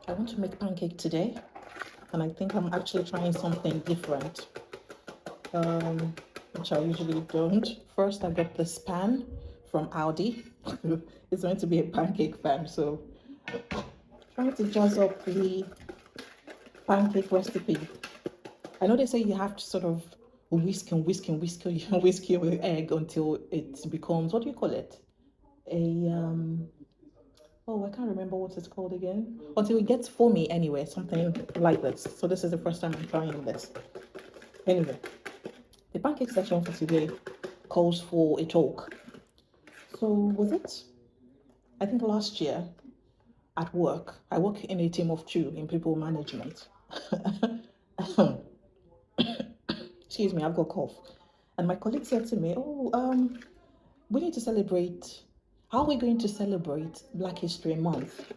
I want to make pancake today, and I think I'm actually trying something different, which I usually don't. First, I got this pan from Aldi. It's meant to be a pancake pan, so trying to jazz up the pancake recipe. I know they say you have to sort of whisk and whisk and whisk, whisk your egg until it becomes, what do you call it? A oh, I can't remember what it's called again. Until it gets foamy anyway, something like this. So this is the first time I'm trying this. Anyway, the pancake section for today calls for a talk. So was it, I think last year at work, I work in a team of 2 in people management. Excuse me, I've got a cough. And my colleague said to me, we need to celebrate, how are we going to celebrate Black History Month?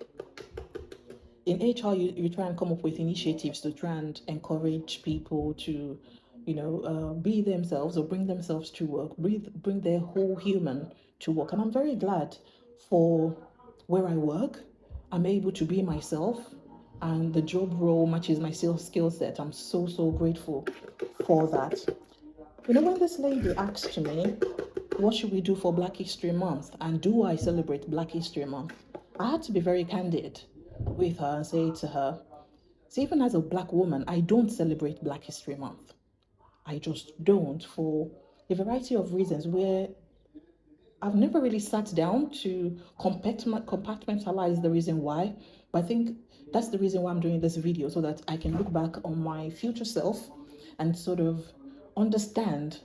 In HR, you try and come up with initiatives to try and encourage people to, be themselves or bring themselves to work, bring their whole human to work. And I'm very glad for where I work. I'm able to be myself, and the job role matches my skill set. I'm so, so grateful for that. When this lady asked me, what should we do for Black History Month? And do I celebrate Black History Month? I had to be very candid with her and say to her, see, even as a Black woman, I don't celebrate Black History Month. I just don't, for a variety of reasons where I've never really sat down to compartmentalize the reason why. But I think that's the reason why I'm doing this video, so that I can look back on my future self and sort of understand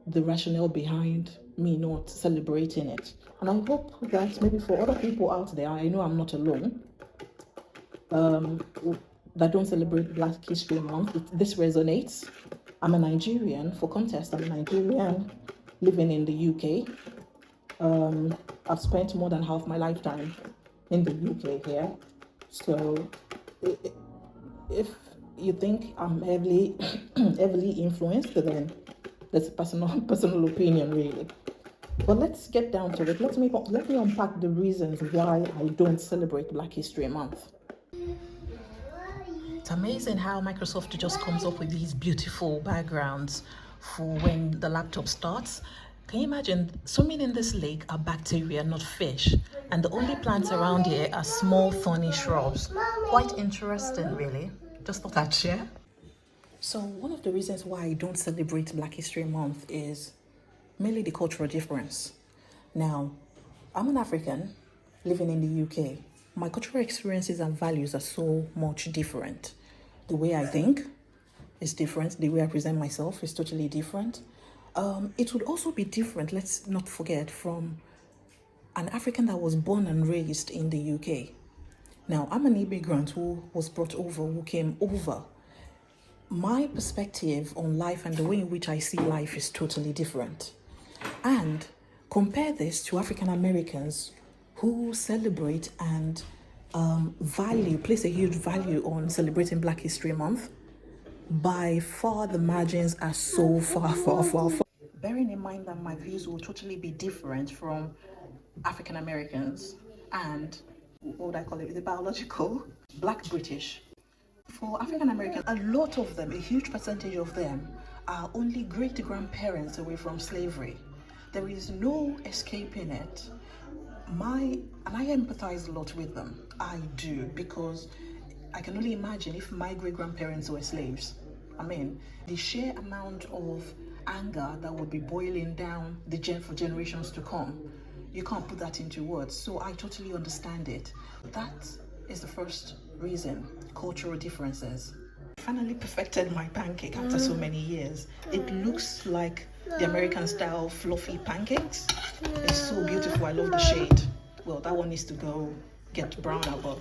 the rationale behind me not celebrating it. And I hope that maybe for other people out there, I know I'm not alone, that don't celebrate Black History Month, this resonates. I'm a Nigerian. For context, I'm a Nigerian living in the UK. I've spent more than half my lifetime in the UK here. So if you think I'm heavily influenced, then that's a personal opinion, really. But let's get down to it. Let me unpack the reasons why I don't celebrate Black History Month. It's amazing how Microsoft just comes up with these beautiful backgrounds for when the laptop starts. Can you imagine, swimming in this lake are bacteria, not fish, and the only plants around here are small thorny shrubs. Quite interesting, really. Just thought I'd share. So one of the reasons why I don't celebrate Black History Month is mainly the cultural difference. Now, I'm an African living in the UK. My cultural experiences and values are so much different. The way I think is different. The way I present myself is totally different. It would also be different, let's not forget, from an African that was born and raised in the UK. Now, I'm an immigrant who was brought over, who came over. My perspective on life and the way in which I see life is totally different. And compare this to African Americans who celebrate and place a huge value on celebrating Black History Month. By far, the margins are so far. Bearing in mind that my views will totally be different from African Americans and, what would I call it, the biological Black British. For African Americans, a lot of them, a huge percentage of them, are only great-grandparents away from slavery. There is no escaping it. And I empathize a lot with them. I do, because I can only imagine if my great-grandparents were slaves. I mean, the sheer amount of anger that would be boiling down for generations to come, you can't put that into words. So I totally understand it. That is the first reason: cultural differences. I finally perfected my pancake after so many years. It looks like the American style fluffy pancakes. It's so beautiful. I love the shade. Well, that one needs to go get browner, but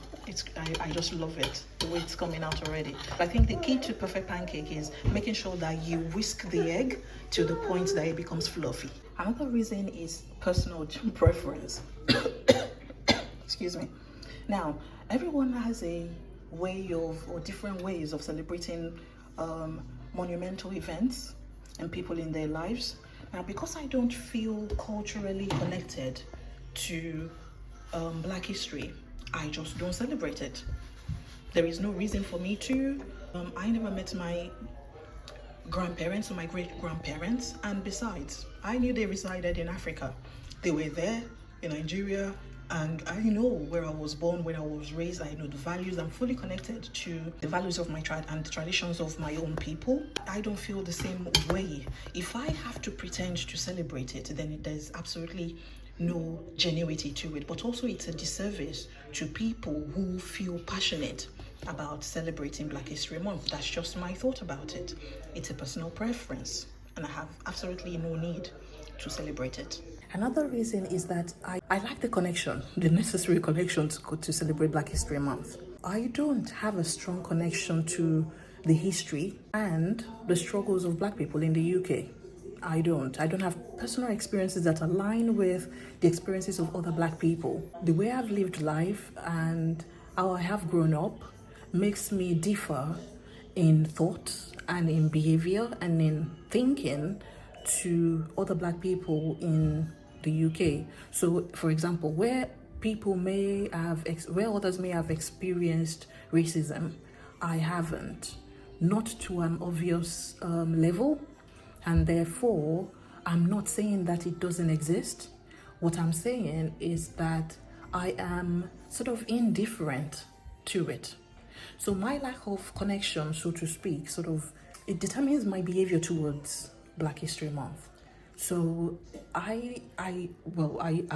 I just love it, the way it's coming out already. But I think the key to perfect pancake is making sure that you whisk the egg to the point that it becomes fluffy. Another reason is personal preference. Excuse me. Now, everyone has a different ways of celebrating monumental events and people in their lives. Now, because I don't feel culturally connected to Black history, I just don't celebrate it. There is no reason for me to. I never met my grandparents or my great-grandparents, and besides, I knew they resided in Africa. They were there in Nigeria, and I know where I was born, where I was raised. I know the values. I'm fully connected to the values of my tribe and the traditions of my own people. I don't feel the same way. If I have to pretend to celebrate it, then there's absolutely no genuinity to it. But also, it's a disservice to people who feel passionate about celebrating Black History Month. That's just my thought about it. It's a personal preference, and I have absolutely no need to celebrate it. Another reason is that I like the connection, the necessary connection to celebrate Black History Month. I don't have a strong connection to the history and the struggles of Black people in the UK. I don't have personal experiences that align with the experiences of other Black people. The way I've lived life and how I have grown up makes me differ in thought and in behavior and in thinking to other Black people in the UK. So, for example, where others may have experienced racism, I haven't, not to an obvious level, and therefore I'm not saying that it doesn't exist. What I'm saying is that I am sort of indifferent to it. So my lack of connection, so to speak, it determines my behavior towards Black History Month. So I've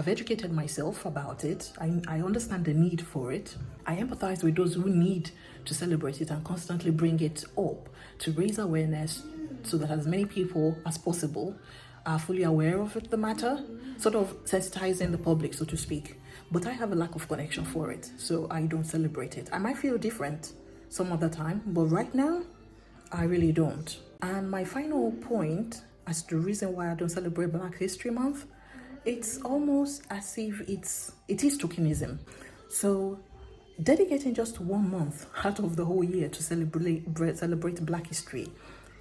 educated myself about it. I understand the need for it. I empathize with those who need to celebrate it and constantly bring it up to raise awareness so that as many people as possible are fully aware of the matter, sort of sensitizing the public, so to speak. But I have a lack of connection for it, so I don't celebrate it. I might feel different some other time, but right now, I really don't. And my final point as to the reason why I don't celebrate Black History Month, it's almost as if it is tokenism. So dedicating just 1 month out of the whole year to celebrate Black history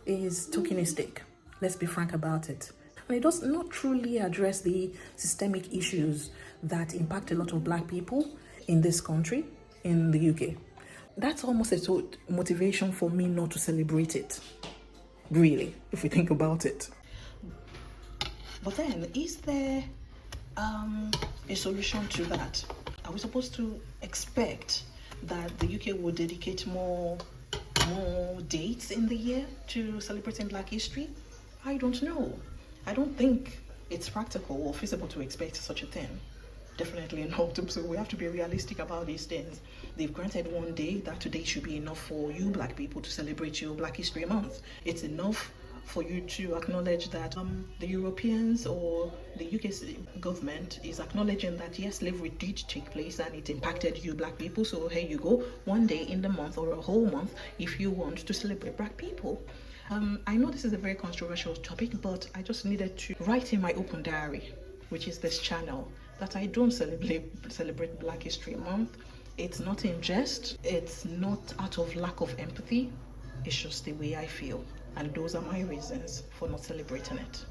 is tokenistic. Let's be frank about it. And it does not truly address the systemic issues that impact a lot of Black people in this country, in the UK. That's almost a motivation for me not to celebrate it, really, if we think about it. But then, is there a solution to that? Are we supposed to expect that the UK will dedicate more dates in the year to celebrating Black history? I don't know. I don't think it's practical or feasible to expect such a thing. Definitely not. So we have to be realistic about these things. They've granted 1 day. That today should be enough for you Black people to celebrate your Black History Month. It's enough for you to acknowledge that the Europeans or the UK government is acknowledging that yes, slavery did take place and it impacted you Black people. So here you go, 1 day in the month or a whole month if you want to celebrate Black people. I know this is a very controversial topic, but I just needed to write in my open diary, which is this channel, that I don't celebrate Black History Month. It's not in jest. It's not out of lack of empathy. It's just the way I feel. And those are my reasons for not celebrating it.